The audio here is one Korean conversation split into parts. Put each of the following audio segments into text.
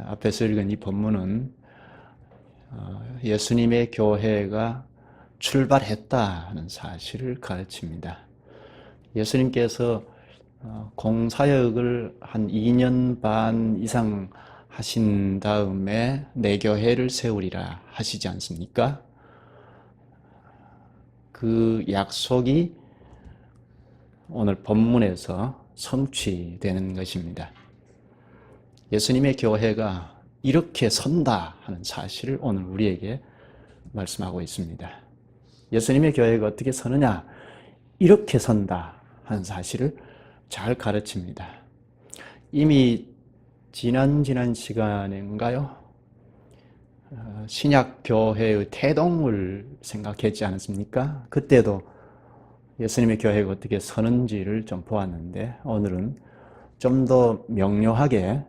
앞에서 읽은 이 본문은 예수님의 교회가 출발했다는 사실을 가르칩니다. 예수님께서 공사역을 한 2년 반 이상 하신 다음에 내 교회를 세우리라 하시지 않습니까? 그 약속이 오늘 본문에서 성취되는 것입니다. 예수님의 교회가 이렇게 선다 하는 사실을 오늘 우리에게 말씀하고 있습니다. 예수님의 교회가 어떻게 서느냐? 이렇게 선다 하는 사실을 잘 가르칩니다. 이미 지난 시간인가요? 신약 교회의 태동을 생각했지 않았습니까? 그때도 예수님의 교회가 어떻게 서는지를 좀 보았는데 오늘은 좀 더 명료하게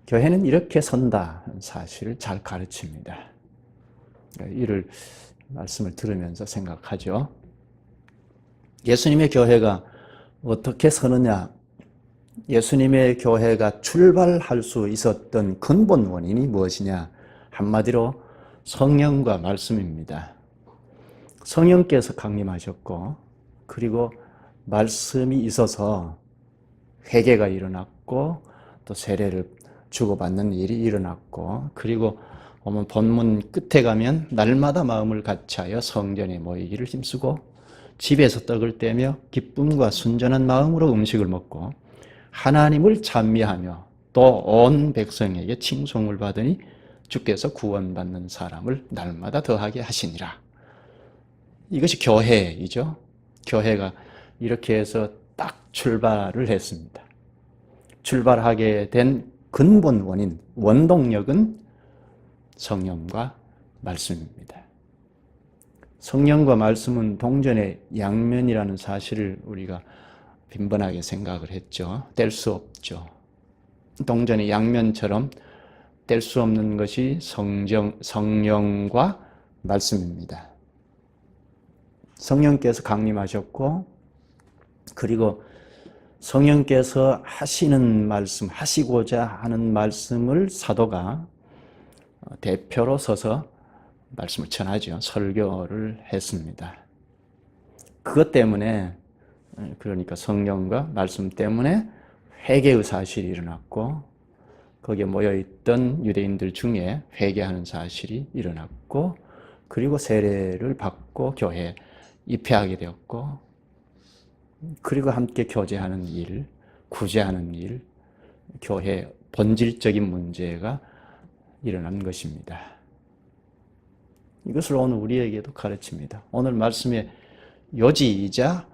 교회는 이렇게 선다는 사실을 잘 가르칩니다. 이를 말씀을 들으면서 생각하죠. 예수님의 교회가 어떻게 서느냐? 예수님의 교회가 출발할 수 있었던 근본 원인이 무엇이냐? 한마디로 성령과 말씀입니다. 성령께서 강림하셨고 그리고 말씀이 있어서 회개가 일어났고 또 세례를 주고받는 일이 일어났고 그리고 오늘 본문 끝에 가면 날마다 마음을 같이하여 성전에 모이기를 힘쓰고 집에서 떡을 떼며 기쁨과 순전한 마음으로 음식을 먹고 하나님을 찬미하며 또 온 백성에게 칭송을 받으니 주께서 구원받는 사람을 날마다 더하게 하시니라. 이것이 교회이죠. 교회가 이렇게 해서 딱 출발을 했습니다. 출발하게 된 근본 원인, 원동력은 성령과 말씀입니다. 성령과 말씀은 동전의 양면이라는 사실을 우리가 빈번하게 생각을 했죠. 뗄 수 없죠. 동전의 양면처럼 뗄 수 없는 것이 성령과 말씀입니다. 성령께서 강림하셨고 그리고 성령께서 하시는 말씀, 하시고자 하는 말씀을 사도가 대표로 서서 말씀을 전하죠. 설교를 했습니다. 그것 때문에 그러니까 성령과 말씀 때문에 회개의 사실이 일어났고 거기에 모여있던 유대인들 중에 회개하는 사실이 일어났고 그리고 세례를 받고 교회에 입회하게 되었고 그리고 함께 교제하는 일, 구제하는 일, 교회 본질적인 문제가 일어난 것입니다. 이것을 오늘 우리에게도 가르칩니다. 오늘 말씀의 요지이자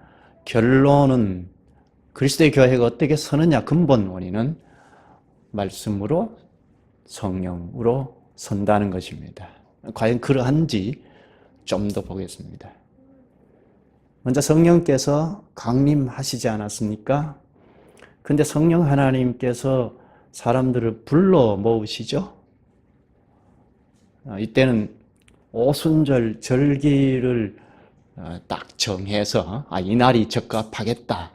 결론은 그리스도의 교회가 어떻게 서느냐 근본 원인은 말씀으로 성령으로 선다는 것입니다. 과연 그러한지 좀 더 보겠습니다. 먼저 성령께서 강림하시지 않았습니까? 근데 성령 하나님께서 사람들을 불러 모으시죠? 이때는 오순절 절기를 딱 정해서 이날이 적합하겠다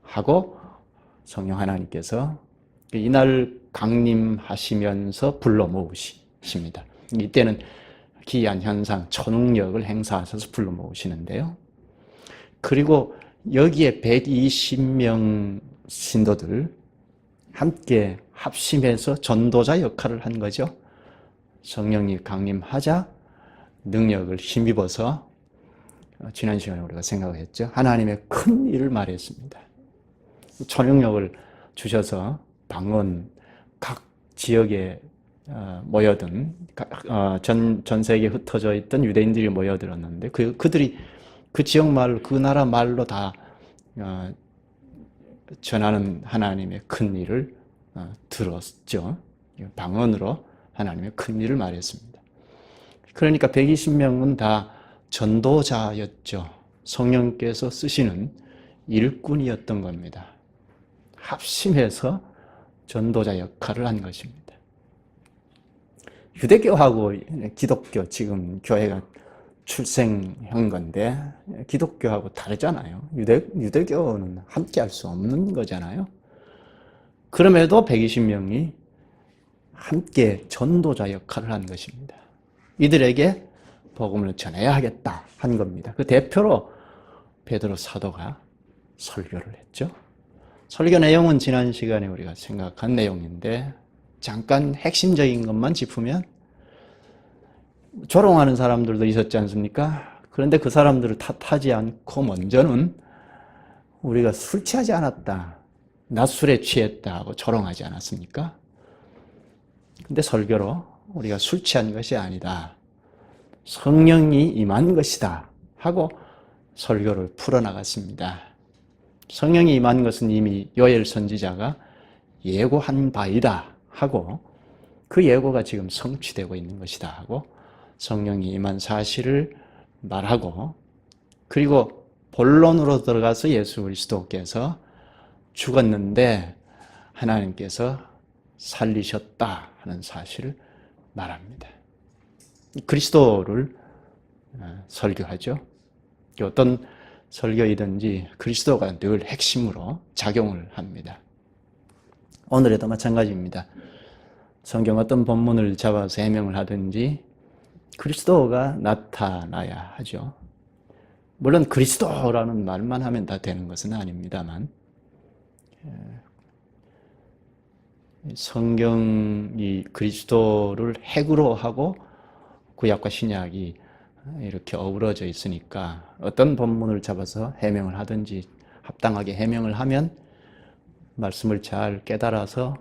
하고 성령 하나님께서 이날 강림하시면서 불러 모으십니다. 이때는 기이한 현상, 초능력을 행사하셔서 불러 모으시는데요. 그리고 여기에 120명 신도들 함께 합심해서 전도자 역할을 한 거죠. 성령이 강림하자 능력을 힘입어서 지난 시간에 우리가 생각을 했죠. 하나님의 큰 일을 말했습니다. 초능력을 주셔서 방언 각 지역에 모여든 전 세계에 흩어져 있던 유대인들이 모여들었는데 그들이 그 지역 말로 그 나라 말로 다 전하는 하나님의 큰 일을 들었죠. 방언으로 하나님의 큰 일을 말했습니다. 그러니까 120명은 다 전도자였죠. 성령께서 쓰시는 일꾼이었던 겁니다. 합심해서 전도자 역할을 한 것입니다. 유대교하고 기독교, 지금 교회가 출생한 건데 기독교하고 다르잖아요. 유대교는 함께 할 수 없는 거잖아요. 그럼에도 120명이 함께 전도자 역할을 한 것입니다. 이들에게 복음을 전해야 하겠다 한 겁니다. 그 대표로 베드로 사도가 설교를 했죠. 설교 내용은 지난 시간에 우리가 생각한 내용인데 잠깐 핵심적인 것만 짚으면 조롱하는 사람들도 있었지 않습니까? 그런데 그 사람들을 탓하지 않고 먼저는 우리가 술 취하지 않았다, 낮술에 취했다 하고 조롱하지 않았습니까? 근데 설교로 우리가 술 취한 것이 아니다, 성령이 임한 것이다 하고 설교를 풀어나갔습니다. 성령이 임한 것은 이미 요엘 선지자가 예고한 바이다 하고 그 예고가 지금 성취되고 있는 것이다 하고 성령이 임한 사실을 말하고, 그리고 본론으로 들어가서 예수 그리스도께서 죽었는데 하나님께서 살리셨다 하는 사실을 말합니다. 그리스도를 설교하죠. 어떤 설교이든지 그리스도가 늘 핵심으로 작용을 합니다. 오늘에도 마찬가지입니다. 성경 어떤 본문을 잡아서 해명을 하든지 그리스도가 나타나야 하죠. 물론 그리스도라는 말만 하면 다 되는 것은 아닙니다만 성경이 그리스도를 핵으로 하고 구약과 신약이 이렇게 어우러져 있으니까 어떤 본문을 잡아서 해명을 하든지 합당하게 해명을 하면 말씀을 잘 깨달아서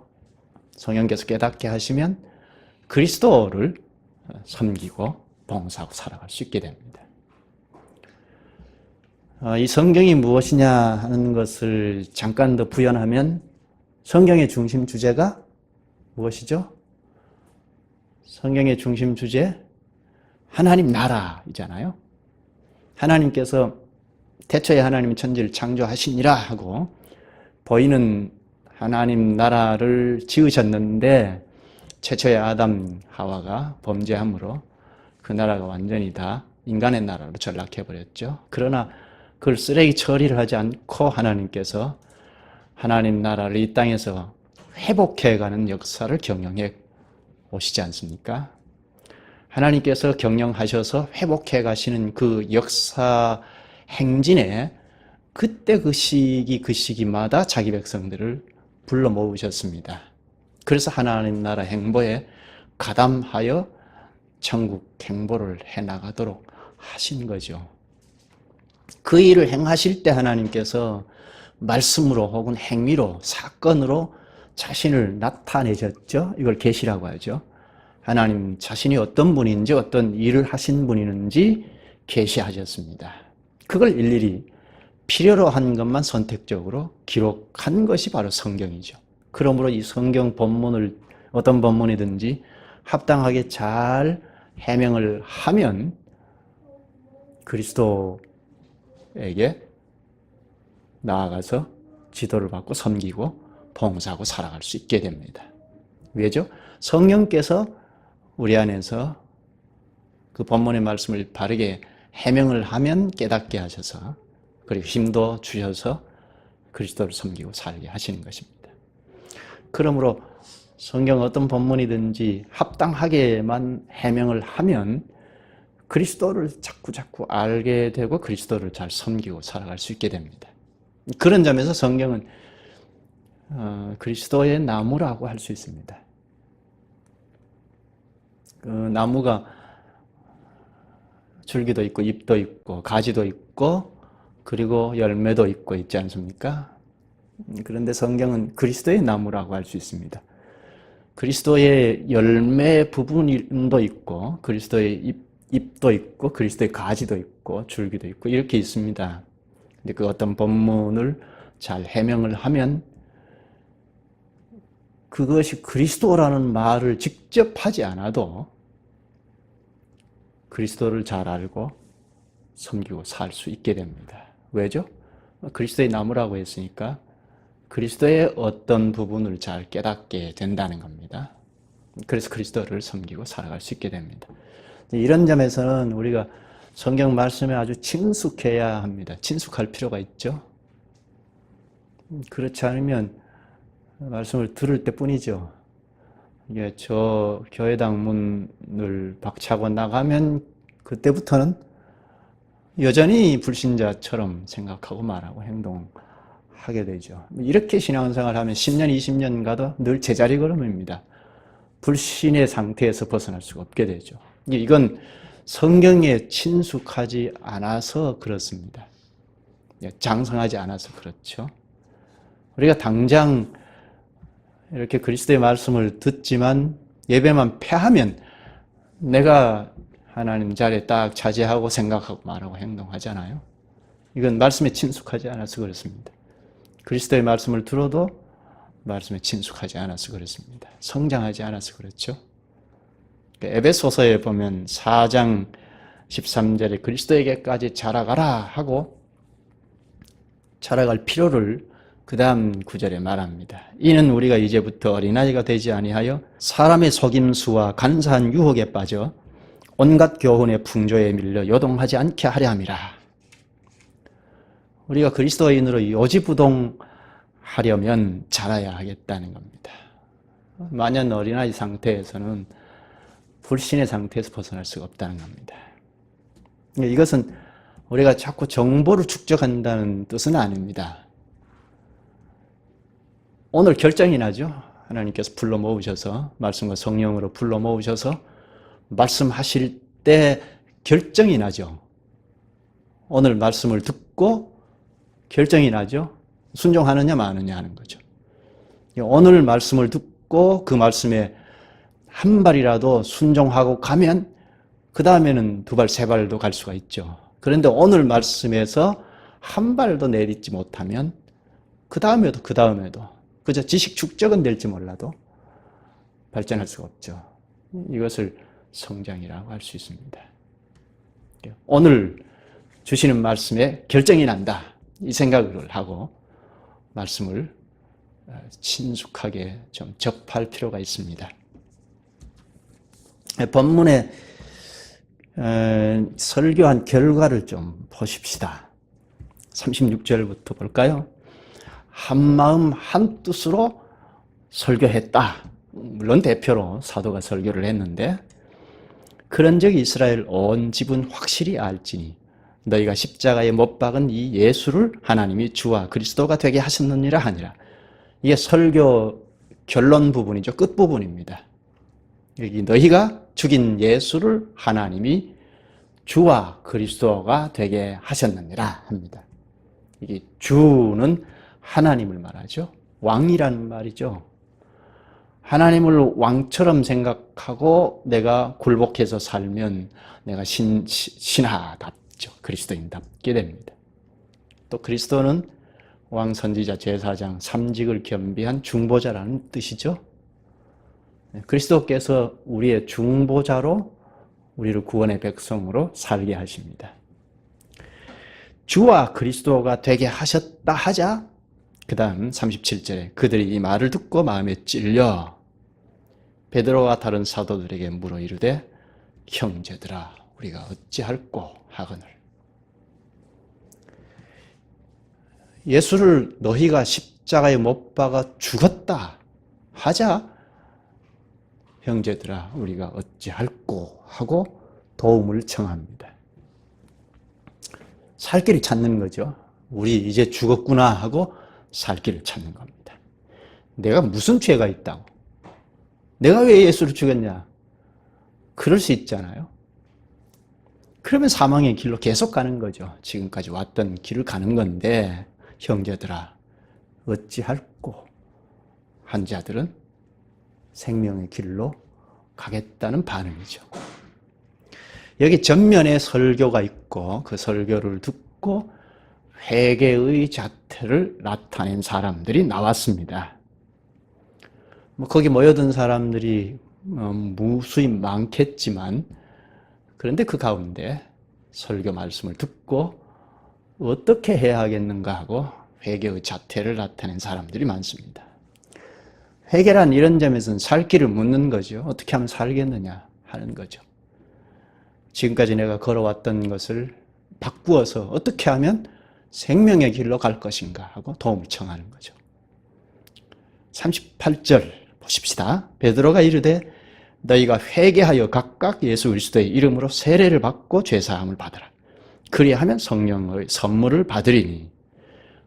성령께서 깨닫게 하시면 그리스도를 섬기고 봉사하고 살아갈 수 있게 됩니다. 이 성경이 무엇이냐 하는 것을 잠깐 더 부연하면 성경의 중심 주제가 무엇이죠? 성경의 중심 주제, 하나님 나라이잖아요. 하나님께서 태초에 하나님이 천지를 창조하시니라 하고 보이는 하나님 나라를 지으셨는데 최초의 아담 하와가 범죄함으로 그 나라가 완전히 다 인간의 나라로 전락해버렸죠. 그러나 그걸 쓰레기 처리를 하지 않고 하나님께서 하나님 나라를 이 땅에서 회복해가는 역사를 경영해 오시지 않습니까? 하나님께서 경영하셔서 회복해 가시는 그 역사 행진에 그때 그 시기마다 자기 백성들을 불러 모으셨습니다. 그래서 하나님 나라 행보에 가담하여 천국 행보를 해나가도록 하신 거죠. 그 일을 행하실 때 하나님께서 말씀으로 혹은 행위로, 사건으로 자신을 나타내셨죠. 이걸 계시라고 하죠. 하나님 자신이 어떤 분인지 어떤 일을 하신 분이는지 계시하셨습니다. 그걸 일일이 필요로 한 것만 선택적으로 기록한 것이 바로 성경이죠. 그러므로 이 성경 본문을 어떤 본문이든지 합당하게 잘 해명을 하면 그리스도에게 나아가서 지도를 받고 섬기고 봉사하고 살아갈 수 있게 됩니다. 왜죠? 성령께서 우리 안에서 그 본문의 말씀을 바르게 해명을 하면 깨닫게 하셔서 그리고 힘도 주셔서 그리스도를 섬기고 살게 하시는 것입니다. 그러므로 성경 어떤 본문이든지 합당하게만 해명을 하면 그리스도를 자꾸 알게 되고 그리스도를 잘 섬기고 살아갈 수 있게 됩니다. 그런 점에서 성경은 그리스도의 나무라고 할 수 있습니다. 그 나무가 줄기도 있고 잎도 있고 가지도 있고 그리고 열매도 있고 있지 않습니까? 그런데 성경은 그리스도의 나무라고 할 수 있습니다. 그리스도의 열매 부분도 있고 그리스도의 잎도 있고 그리스도의 가지도 있고 줄기도 있고 이렇게 있습니다. 근데 그 어떤 본문을 잘 해명을 하면 그것이 그리스도라는 말을 직접 하지 않아도 그리스도를 잘 알고 섬기고 살 수 있게 됩니다. 왜죠? 그리스도의 나무라고 했으니까 그리스도의 어떤 부분을 잘 깨닫게 된다는 겁니다. 그래서 그리스도를 섬기고 살아갈 수 있게 됩니다. 이런 점에서는 우리가 성경 말씀에 아주 친숙해야 합니다. 친숙할 필요가 있죠. 그렇지 않으면 말씀을 들을 때뿐이죠. 이게 저 교회당 문을 박차고 나가면 그때부터는 여전히 불신자처럼 생각하고 말하고 행동하게 되죠. 이렇게 신앙생활을 하면 10년, 20년 가도 늘 제자리 걸음입니다. 불신의 상태에서 벗어날 수가 없게 되죠. 이건 성경에 친숙하지 않아서 그렇습니다. 장성하지 않아서 그렇죠. 우리가 당장 이렇게 그리스도의 말씀을 듣지만 예배만 패하면 내가 하나님 자리에 딱 차지하고 생각하고 말하고 행동하잖아요. 이건 말씀에 친숙하지 않아서 그렇습니다. 그리스도의 말씀을 들어도 말씀에 친숙하지 않아서 그렇습니다. 성장하지 않아서 그렇죠. 에베소서에 보면 4장 13절에 그리스도에게까지 자라가라 하고 자라갈 필요를 그 다음 구절에 말합니다. 이는 우리가 이제부터 어린아이가 되지 아니하여 사람의 속임수와 간사한 유혹에 빠져 온갖 교훈의 풍조에 밀려 요동하지 않게 하려 함이라. 우리가 그리스도인으로 요지부동하려면 자라야 하겠다는 겁니다. 만약 어린아이 상태에서는 불신의 상태에서 벗어날 수가 없다는 겁니다. 이것은 우리가 자꾸 정보를 축적한다는 뜻은 아닙니다. 오늘 결정이 나죠. 하나님께서 불러 모으셔서 말씀과 성령으로 불러 모으셔서 말씀하실 때 결정이 나죠. 오늘 말씀을 듣고 결정이 나죠. 순종하느냐 마느냐 하는 거죠. 오늘 말씀을 듣고 그 말씀에 한 발이라도 순종하고 가면 그 다음에는 두 발, 세 발도 갈 수가 있죠. 그런데 오늘 말씀에서 한 발도 내딛지 못하면 그 다음에도 그저 지식 축적은 될지 몰라도 발전할 수가 없죠. 이것을 성장이라고 할 수 있습니다. 오늘 주시는 말씀에 결정이 난다. 이 생각을 하고 말씀을 친숙하게 좀 접할 필요가 있습니다. 본문에 설교한 결과를 좀 보십시다. 36절부터 볼까요? 한마음 한뜻으로 설교했다. 물론 대표로 사도가 설교를 했는데 그런즉 이스라엘 온 집은 확실히 알지니 너희가 십자가에 못 박은 이 예수를 하나님이 주와 그리스도가 되게 하셨느니라 하니라. 이게 설교 결론 부분이죠. 끝 부분입니다. 여기 너희가 죽인 예수를 하나님이 주와 그리스도가 되게 하셨느니라 합니다. 이게 주는 하나님을 말하죠. 왕이라는 말이죠. 하나님을 왕처럼 생각하고 내가 굴복해서 살면 내가 신하답죠. 그리스도인답게 됩니다. 또 그리스도는 왕, 선지자, 제사장, 삼직을 겸비한 중보자라는 뜻이죠. 그리스도께서 우리의 중보자로 우리를 구원의 백성으로 살게 하십니다. 주와 그리스도가 되게 하셨다 하자 그 다음 37절에 그들이 이 말을 듣고 마음에 찔려 베드로와 다른 사도들에게 물어 이르되 형제들아 우리가 어찌할꼬 하거늘. 예수를 너희가 십자가에 못 박아 죽었다 하자 형제들아 우리가 어찌할꼬 하고 도움을 청합니다. 살 길을 찾는 거죠. 우리 이제 죽었구나 하고 살 길을 찾는 겁니다. 내가 무슨 죄가 있다고? 내가 왜 예수를 죽였냐? 그럴 수 있잖아요. 그러면 사망의 길로 계속 가는 거죠. 지금까지 왔던 길을 가는 건데 형제들아 어찌할꼬 한 자들은 생명의 길로 가겠다는 반응이죠. 여기 전면에 설교가 있고 그 설교를 듣고 회개의 자태를 나타낸 사람들이 나왔습니다. 거기 모여든 사람들이 무수히 많겠지만 그런데 그 가운데 설교 말씀을 듣고 어떻게 해야 하겠는가 하고 회개의 자태를 나타낸 사람들이 많습니다. 회개란 이런 점에서는 살 길을 묻는 거죠. 어떻게 하면 살겠느냐 하는 거죠. 지금까지 내가 걸어왔던 것을 바꾸어서 어떻게 하면 생명의 길로 갈 것인가 하고 도움을 청하는 거죠. 38절 보십시다. 베드로가 이르되 너희가 회개하여 각각 예수 그리스도의 이름으로 세례를 받고 죄사함을 받으라. 그리하면 성령의 선물을 받으리니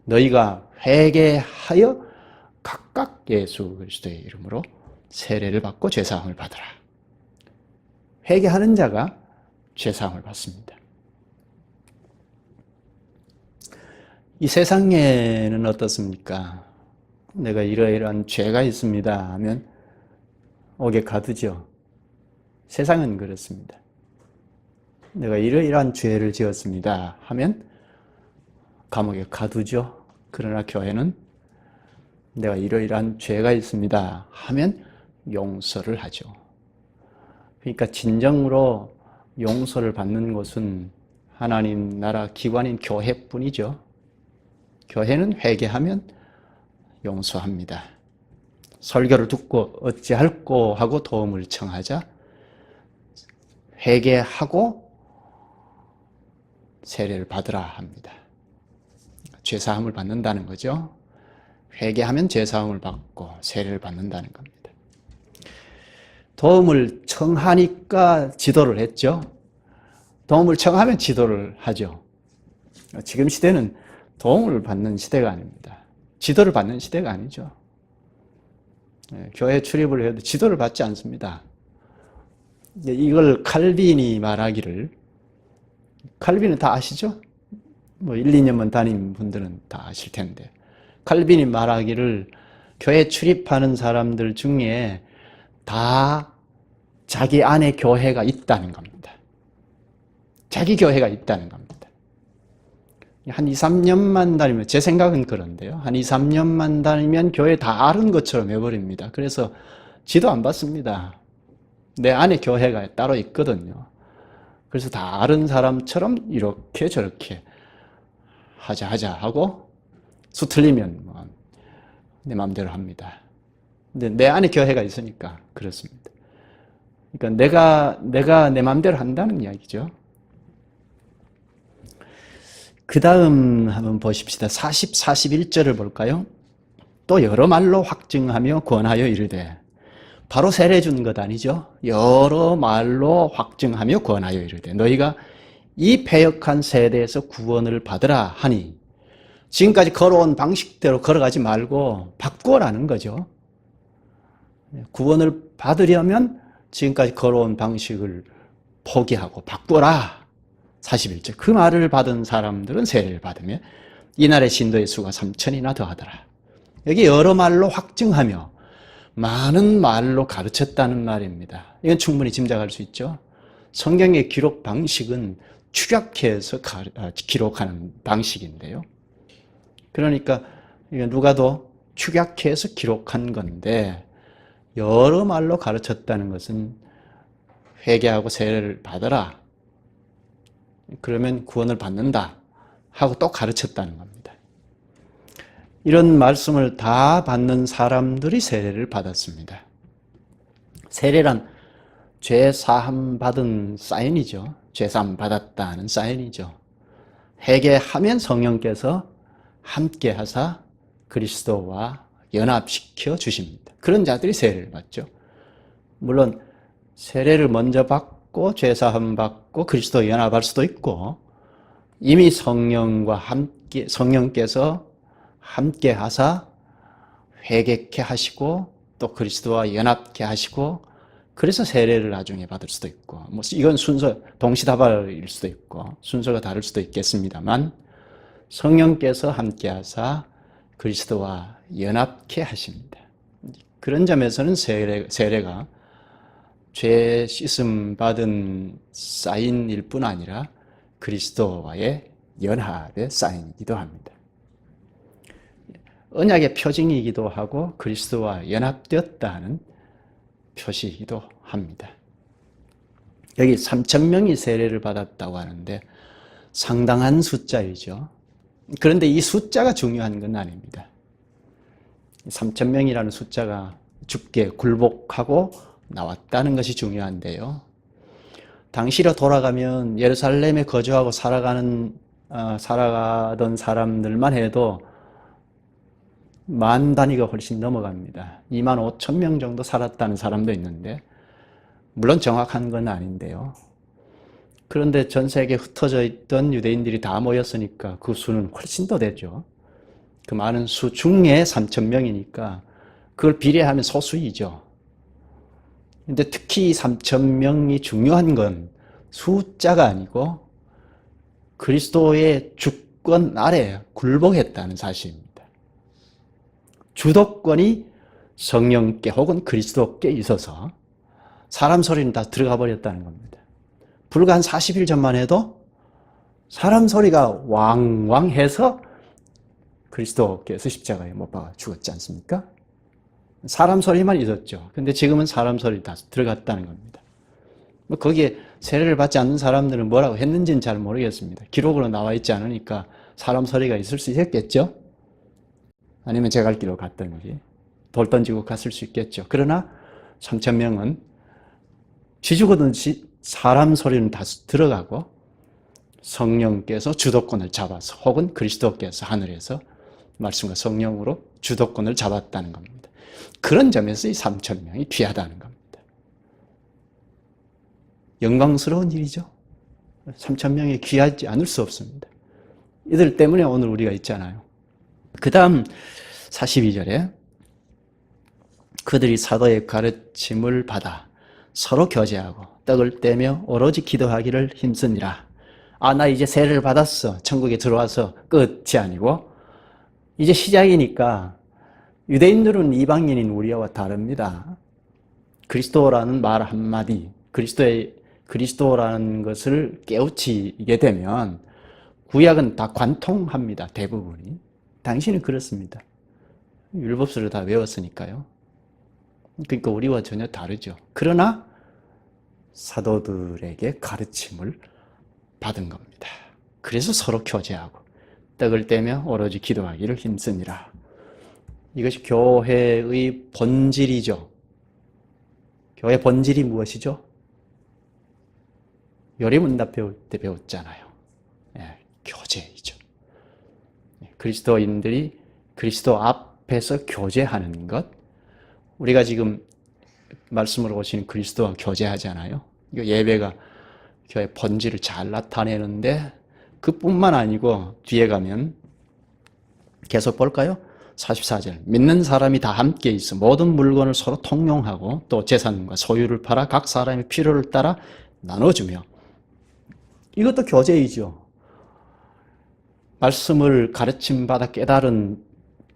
너희가 회개하여 각각 예수 그리스도의 이름으로 세례를 받고 죄사함을 받으라. 회개하는 자가 죄사함을 받습니다. 이 세상에는 어떻습니까? 내가 이러이러한 죄가 있습니다 하면 옥에 가두죠. 세상은 그렇습니다. 내가 이러이러한 죄를 지었습니다 하면 감옥에 가두죠. 그러나 교회는 내가 이러이러한 죄가 있습니다 하면 용서를 하죠. 그러니까 진정으로 용서를 받는 곳은 하나님 나라 기관인 교회뿐이죠. 교회는 회개하면 용서합니다. 설교를 듣고 어찌할꼬 하고 도움을 청하자 회개하고 세례를 받으라 합니다. 죄사함을 받는다는 거죠. 회개하면 죄사함을 받고 세례를 받는다는 겁니다. 도움을 청하니까 지도를 했죠. 도움을 청하면 지도를 하죠. 지금 시대는 도움을 받는 시대가 아닙니다. 지도를 받는 시대가 아니죠. 교회 출입을 해도 지도를 받지 않습니다. 이걸 칼빈이 말하기를, 칼빈은 다 아시죠? 1, 2년만 다닌 분들은 다 아실 텐데, 칼빈이 말하기를 교회 출입하는 사람들 중에 다 자기 안에 교회가 있다는 겁니다. 자기 교회가 있다는 겁니다. 한 2, 3년만 다니면, 제 생각은 그런데요. 한 2, 3년만 다니면 교회 다 아는 것처럼 해버립니다. 그래서 지도 안 받습니다. 내 안에 교회가 따로 있거든요. 그래서 다 아는 사람처럼 이렇게 저렇게 하자 하고 수틀리면 내 마음대로 합니다. 근데 내 안에 교회가 있으니까 그렇습니다. 그러니까 내가 내 마음대로 한다는 이야기죠. 그 다음 한번 보십시다. 40, 41절을 볼까요? 또 여러 말로 확증하며 권하여 이르되, 바로 세례 준 것 아니죠? 여러 말로 확증하며 권하여 이르되 너희가 이 패역한 세대에서 구원을 받으라 하니, 지금까지 걸어온 방식대로 걸어가지 말고 바꾸라는 거죠. 구원을 받으려면 지금까지 걸어온 방식을 포기하고 바꾸라. 41절. 그 말을 받은 사람들은 세례를 받으며 이날의 신도의 수가 3,000이나 더하더라. 여기 여러 말로 확증하며 많은 말로 가르쳤다는 말입니다. 이건 충분히 짐작할 수 있죠. 성경의 기록 방식은 축약해서 기록하는 방식인데요. 그러니까 누가도 축약해서 기록한 건데, 여러 말로 가르쳤다는 것은 회개하고 세례를 받아라, 그러면 구원을 받는다 하고 또 가르쳤다는 겁니다. 이런 말씀을 다 받는 사람들이 세례를 받았습니다. 세례란 죄사함 받은 사인이죠. 죄사함 받았다는 사인이죠. 회개하면 성령께서 함께 하사 그리스도와 연합시켜 주십니다. 그런 자들이 세례를 받죠. 물론 세례를 먼저 받고 죄사함 받고 그리스도 연합할 수도 있고, 이미 성령께서 함께 하사 회개케 하시고 또 그리스도와 연합케 하시고, 그래서 세례를 나중에 받을 수도 있고, 이건 순서 동시다발일 수도 있고 순서가 다를 수도 있겠습니다만, 성령께서 함께 하사 그리스도와 연합케 하십니다. 그런 점에서는 세례가 죄 씻음 받은 사인일 뿐 아니라 그리스도와의 연합의 사인이기도 합니다. 언약의 표징이기도 하고 그리스도와 연합되었다는 표시이기도 합니다. 여기 3,000명이 세례를 받았다고 하는데 상당한 숫자이죠. 그런데 이 숫자가 중요한 건 아닙니다. 3,000명이라는 숫자가 죽게 굴복하고 나왔다는 것이 중요한데요. 당시로 돌아가면 예루살렘에 거주하고 살아가던 사람들만 해도 만 단위가 훨씬 넘어갑니다. 2만 5천 명 정도 살았다는 사람도 있는데, 물론 정확한 건 아닌데요. 그런데 전 세계에 흩어져 있던 유대인들이 다 모였으니까 그 수는 훨씬 더 되죠. 그 많은 수 중에 3천 명이니까 그걸 비례하면 소수이죠. 근데 특히 3천 명이 중요한 건 숫자가 아니고 그리스도의 주권 아래 굴복했다는 사실입니다. 주도권이 성령께 혹은 그리스도께 있어서 사람 소리는 다 들어가 버렸다는 겁니다. 불과 한 40일 전만 해도 사람 소리가 왕왕해서 그리스도께서 십자가에 못 박아 죽었지 않습니까? 사람 소리만 있었죠. 근데 지금은 사람 소리 다 들어갔다는 겁니다. 거기에 세례를 받지 않는 사람들은 뭐라고 했는지는 잘 모르겠습니다. 기록으로 나와 있지 않으니까 사람 소리가 있을 수 있겠죠? 아니면 제갈 길로 갔던지 돌 던지고 갔을 수 있겠죠. 그러나 3천 명은 쥐죽었든지 사람 소리는 다 들어가고 성령께서 주도권을 잡아서 혹은 그리스도께서 하늘에서 말씀과 성령으로 주도권을 잡았다는 겁니다. 그런 점에서 이 3천 명이 귀하다는 겁니다. 영광스러운 일이죠. 3천 명이 귀하지 않을 수 없습니다. 이들 때문에 오늘 우리가 있잖아요. 그 다음 42절에 그들이 사도의 가르침을 받아 서로 교제하고 떡을 떼며 오로지 기도하기를 힘쓰니라. 아, 나 이제 세례를 받았어. 천국에 들어와서 끝이 아니고 이제 시작이니까 유대인들은 이방인인 우리와 다릅니다. 그리스도라는 말 한마디, 그리스도라는 것을 깨우치게 되면 구약은 다 관통합니다. 대부분이. 당신은 그렇습니다. 율법서를 다 외웠으니까요. 그러니까 우리와 전혀 다르죠. 그러나 사도들에게 가르침을 받은 겁니다. 그래서 서로 교제하고 떡을 떼며 오로지 기도하기를 힘쓰니라. 이것이 교회의 본질이죠. 교회 본질이 무엇이죠? 요리문답 배울 때 배웠잖아요. 교제이죠. 그리스도인들이 그리스도 앞에서 교제하는 것. 우리가 지금 말씀으로 오시는 그리스도와 교제하잖아요. 이거 예배가 교회 본질을 잘 나타내는데 그뿐만 아니고 뒤에 가면 계속 볼까요? 44절. 믿는 사람이 다 함께 있어 모든 물건을 서로 통용하고 또 재산과 소유를 팔아 각 사람의 필요를 따라 나눠주며. 이것도 교제이죠. 말씀을 가르침받아 깨달은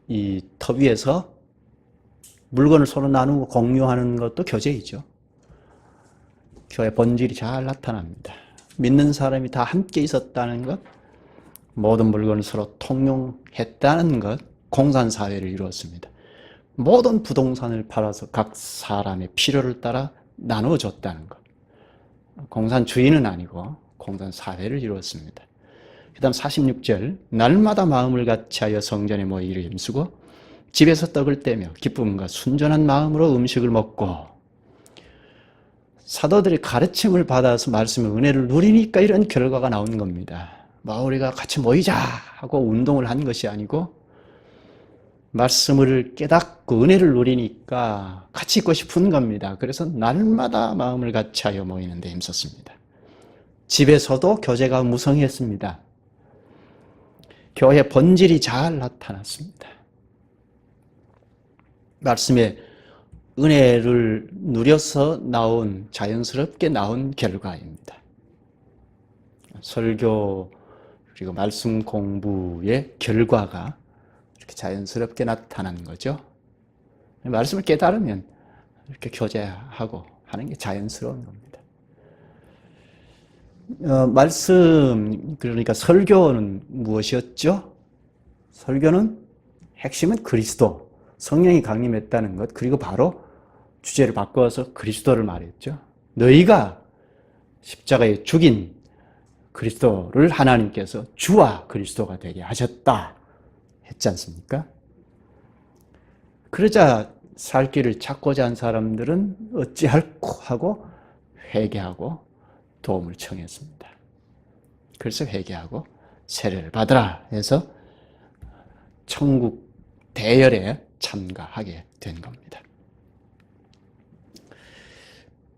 이 터 위에서 물건을 서로 나누고 공유하는 것도 교제이죠. 교회 본질이 잘 나타납니다. 믿는 사람이 다 함께 있었다는 것, 모든 물건을 서로 통용했다는 것, 공산사회를 이루었습니다. 모든 부동산을 팔아서 각 사람의 필요를 따라 나눠줬다는 것. 공산주의는 아니고 공산사회를 이루었습니다. 그 다음 46절. 날마다 마음을 같이하여 성전에 모이기를 힘쓰고 집에서 떡을 떼며 기쁨과 순전한 마음으로 음식을 먹고. 사도들이 가르침을 받아서 말씀의 은혜를 누리니까 이런 결과가 나오는 겁니다. 우리가 같이 모이자 하고 운동을 한 것이 아니고 말씀을 깨닫고 은혜를 누리니까 같이 있고 싶은 겁니다. 그래서 날마다 마음을 같이하여 모이는 데 힘썼습니다. 집에서도 교제가 무성했습니다. 교회 본질이 잘 나타났습니다. 말씀의 은혜를 누려서 나온, 자연스럽게 나온 결과입니다. 설교 그리고 말씀 공부의 결과가 이렇게 자연스럽게 나타난 거죠. 말씀을 깨달으면 이렇게 교제하고 하는 게 자연스러운 겁니다. 말씀, 그러니까 설교는 무엇이었죠? 설교는 핵심은 그리스도, 성령이 강림했다는 것, 그리고 바로 주제를 바꿔서 그리스도를 말했죠. 너희가 십자가에 죽인 그리스도를 하나님께서 주와 그리스도가 되게 하셨다 했지 않습니까? 그러자 살 길을 찾고자 한 사람들은 어찌할꼬 하고 회개하고 도움을 청했습니다. 그래서 회개하고 세례를 받으라 해서 천국 대열에 참가하게 된 겁니다.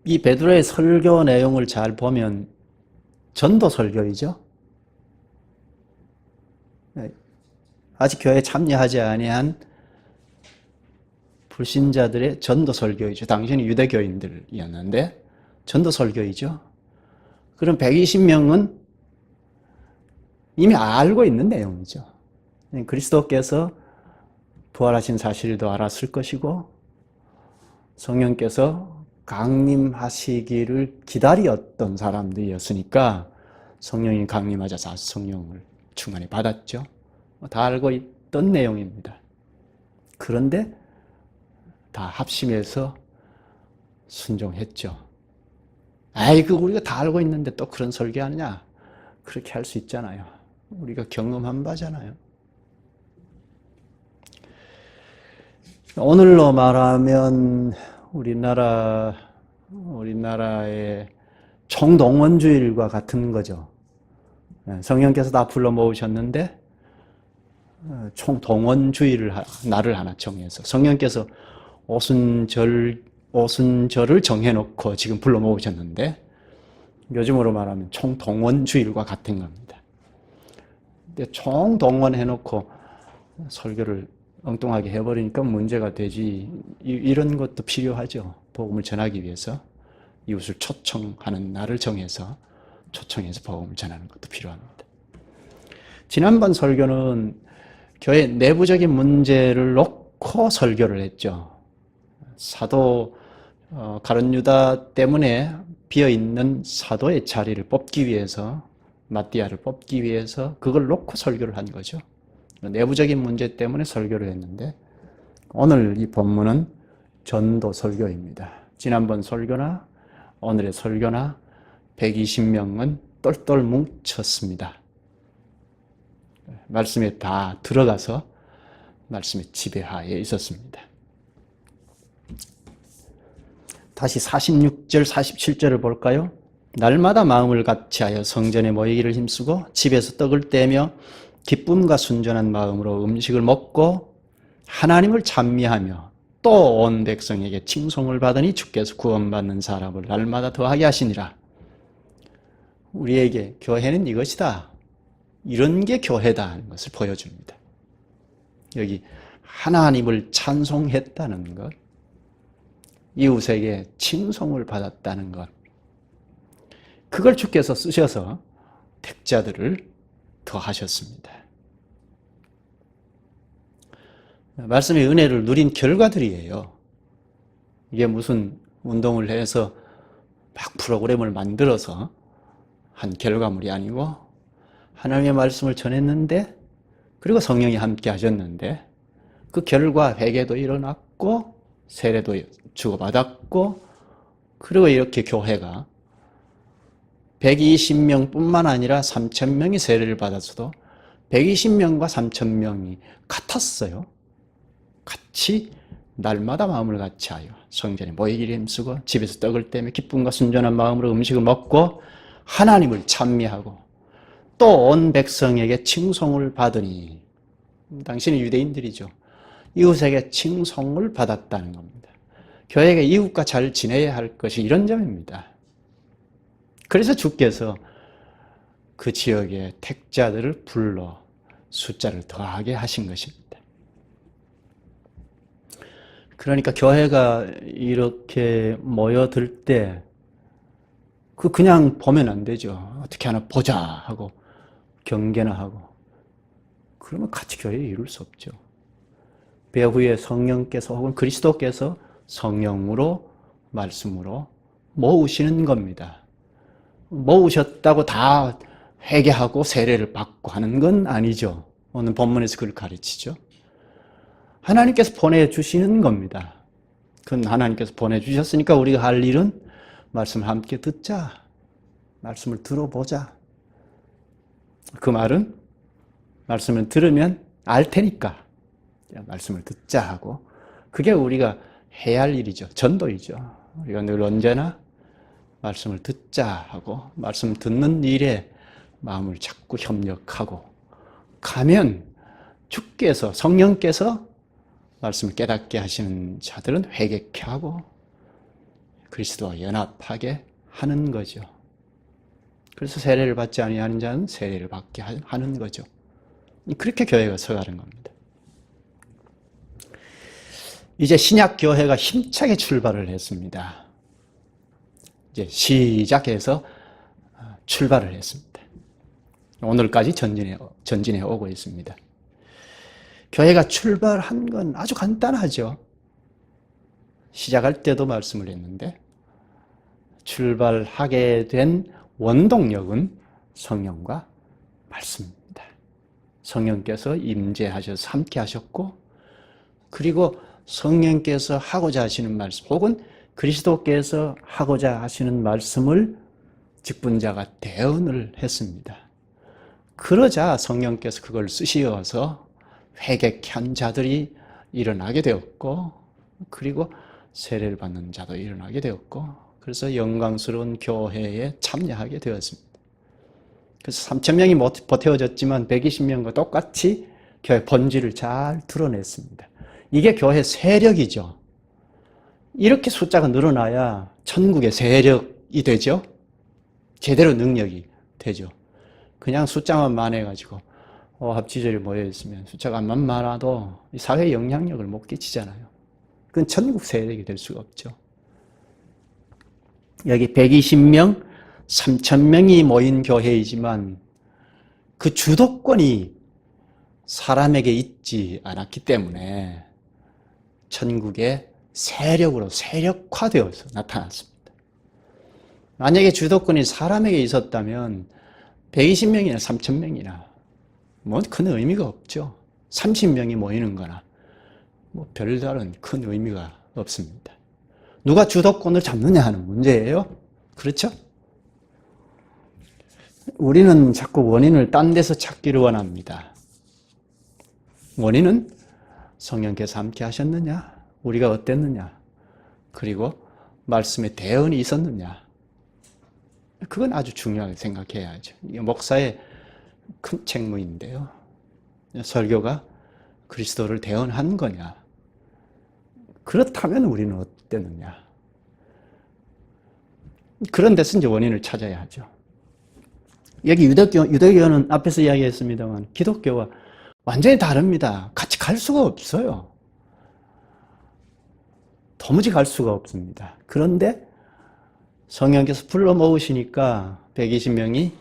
이 베드로의 설교 내용을 잘 보면 전도 설교이죠. 아직 교회에 참여하지 아니한 불신자들의 전도 설교이죠. 당신이 유대교인들이었는데 전도 설교이죠. 그럼 120명은 이미 알고 있는 내용이죠. 그리스도께서 부활하신 사실도 알았을 것이고 성령께서 강림하시기를 기다렸던 사람들이었으니까 성령이 강림하자 성령을 충만히 받았죠. 다 알고 있던 내용입니다. 그런데 다 합심해서 순종했죠. 아이고 우리가 다 알고 있는데 또 그런 설교하느냐? 그렇게 할 수 있잖아요. 우리가 경험한 바잖아요. 오늘로 말하면 우리나라의 총동원주일과 같은 거죠. 성령께서 다 불러 모으셨는데 총동원주일을 날을 하나 정해서 성령께서 오순절을 정해놓고 지금 불러 모으셨는데 요즘으로 말하면 총동원주일과 같은 겁니다. 근데 총동원해놓고 설교를 엉뚱하게 해버리니까 문제가 되지. 이런 것도 필요하죠. 복음을 전하기 위해서 이웃을 초청하는 날을 정해서 초청해서 복음을 전하는 것도 필요합니다. 지난번 설교는 교회 내부적인 문제를 놓고 설교를 했죠. 사도 가룟 유다 때문에 비어있는 사도의 자리를 뽑기 위해서 마띠아를 뽑기 위해서 그걸 놓고 설교를 한 거죠. 내부적인 문제 때문에 설교를 했는데 오늘 이 본문은 전도 설교입니다. 지난번 설교나 오늘의 설교나 120명은 똘똘 뭉쳤습니다. 말씀에 다 들어가서 말씀의 지배하에 있었습니다. 다시 46절, 47절을 볼까요? 날마다 마음을 같이하여 성전에 모이기를 힘쓰고 집에서 떡을 떼며 기쁨과 순전한 마음으로 음식을 먹고 하나님을 찬미하며 또 온 백성에게 칭송을 받으니 주께서 구원받는 사람을 날마다 더하게 하시니라. 우리에게 교회는 이것이다. 이런 게 교회다 하는 것을 보여줍니다. 여기 하나님을 찬송했다는 것, 이웃에게 칭송을 받았다는 것, 그걸 주께서 쓰셔서 택자들을 더하셨습니다. 말씀의 은혜를 누린 결과들이에요. 이게 무슨 운동을 해서 막 프로그램을 만들어서 한 결과물이 아니고 하나님의 말씀을 전했는데 그리고 성령이 함께 하셨는데 그 결과 회개도 일어났고 세례도 주고받았고 그리고 이렇게 교회가 120명뿐만 아니라 3,000명이 세례를 받았어도 120명과 3,000명이 같았어요. 같이 날마다 마음을 같이하여 성전에 모이기를 힘쓰고 집에서 떡을 떼며 기쁨과 순전한 마음으로 음식을 먹고 하나님을 찬미하고 또 온 백성에게 칭송을 받으니 당신은 유대인들이죠. 이웃에게 칭송을 받았다는 겁니다. 교회가 이웃과 잘 지내야 할 것이 이런 점입니다. 그래서 주께서 그 지역의 택자들을 불러 숫자를 더하게 하신 것입니다. 그러니까 교회가 이렇게 모여들 때 그냥 보면 안 되죠. 어떻게 하나 보자 하고 경계나 하고 그러면 같이 교회에 이룰 수 없죠. 배후에 성령께서 혹은 그리스도께서 성령으로 말씀으로 모으시는 겁니다. 모으셨다고 다 회개하고 세례를 받고 하는 건 아니죠. 오늘 본문에서 그걸 가르치죠. 하나님께서 보내주시는 겁니다. 그건 하나님께서 보내주셨으니까 우리가 할 일은 말씀을 함께 듣자. 말씀을 들어보자. 그 말은 말씀을 들으면 알 테니까 말씀을 듣자 하고 그게 우리가 해야 할 일이죠. 전도이죠. 우리가 늘 언제나 말씀을 듣자 하고 말씀 듣는 일에 마음을 자꾸 협력하고 가면 주께서 성령께서 말씀을 깨닫게 하시는 자들은 회개케 하고 그리스도와 연합하게 하는 거죠. 그래서 세례를 받지 아니하는 자는 세례를 받게 하는 거죠. 그렇게 교회가 서가는 겁니다. 이제 신약 교회가 힘차게 출발을 했습니다. 이제 시작해서 출발을 했습니다. 오늘까지 전진해 오고 있습니다. 교회가 출발한 건 아주 간단하죠. 시작할 때도 말씀을 했는데 출발하게 된 원동력은 성령과 말씀입니다. 성령께서 임재하셔서 함께 하셨고 그리고 성령께서 하고자 하시는 말씀 혹은 그리스도께서 하고자 하시는 말씀을 직분자가 대언을 했습니다. 그러자 성령께서 그걸 쓰시어서 회개케 한 자들이 일어나게 되었고 그리고 세례를 받는 자도 일어나게 되었고 그래서 영광스러운 교회에 참여하게 되었습니다. 그래서 3,000명이 버텨졌지만 120명과 똑같이 교회 본질을 잘 드러냈습니다. 이게 교회 세력이죠. 이렇게 숫자가 늘어나야 천국의 세력이 되죠. 제대로 능력이 되죠. 그냥 숫자만 많아가지고 합치절이 모여있으면 숫자가 안 많아도 사회에 영향력을 못 끼치잖아요. 그건 천국 세력이 될 수가 없죠. 여기 120명, 3,000명이 모인 교회이지만 그 주도권이 사람에게 있지 않았기 때문에 천국의 세력으로 세력화되어서 나타났습니다. 만약에 주도권이 사람에게 있었다면 120명이나 3,000명이나 뭐 큰 의미가 없죠. 30명이 모이는 거나 뭐 별다른 큰 의미가 없습니다. 누가 주도권을 잡느냐 하는 문제예요. 그렇죠? 우리는 자꾸 원인을 딴 데서 찾기를 원합니다. 원인은 성령께서 함께 하셨느냐? 우리가 어땠느냐? 그리고 말씀에 대언이 있었느냐? 그건 아주 중요하게 생각해야죠. 이게 목사의 큰 책무인데요. 설교가 그리스도를 대언한 거냐? 그렇다면 우리는 어땠느냐? 그런 데서 이제 원인을 찾아야 하죠. 여기 유대교는 앞에서 이야기했습니다만 기독교와 완전히 다릅니다. 같이 갈 수가 없어요. 도무지 갈 수가 없습니다. 그런데 성령께서 불러 모으시니까 120명이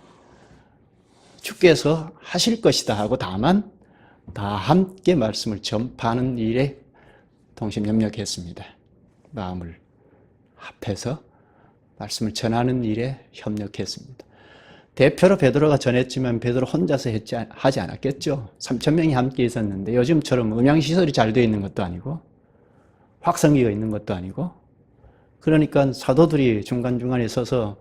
주께서 하실 것이다 하고 다만 다 함께 말씀을 전파하는 일에 동심협력했습니다. 마음을 합해서 말씀을 전하는 일에 협력했습니다. 대표로 베드로가 전했지만 베드로 혼자서 하지 않았겠죠. 3,000명이 함께 있었는데 요즘처럼 음향시설이 잘 되어 있는 것도 아니고 확성기가 있는 것도 아니고 그러니까 사도들이 중간중간에 서서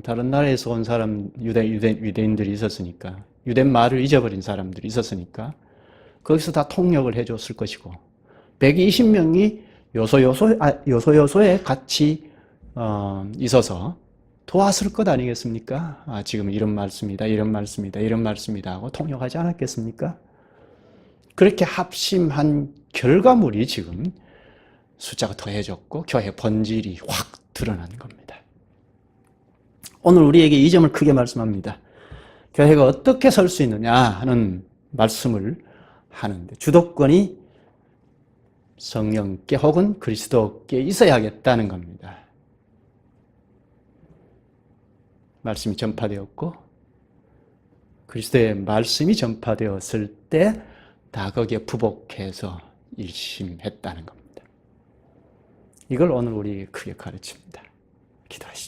다른 나라에서 온 사람 유대인들이 있었으니까 유대 말을 잊어버린 사람들이 있었으니까 거기서 다 통역을 해줬을 것이고 120명이 요소요소에 같이 있어서 도왔을 것 아니겠습니까? 지금 이런 말씀이다, 이런 말씀이다, 이런 말씀이다 하고 통역하지 않았겠습니까? 그렇게 합심한 결과물이 지금 숫자가 더해졌고 교회 본질이 확 드러난 겁니다. 오늘 우리에게 이 점을 크게 말씀합니다. 교회가 어떻게 설 수 있느냐 하는 말씀을 하는데 주도권이 성령께 혹은 그리스도께 있어야겠다는 겁니다. 말씀이 전파되었고 그리스도의 말씀이 전파되었을 때 다 거기에 부복해서 일심했다는 겁니다. 이걸 오늘 우리 크게 가르칩니다. 기도하시죠.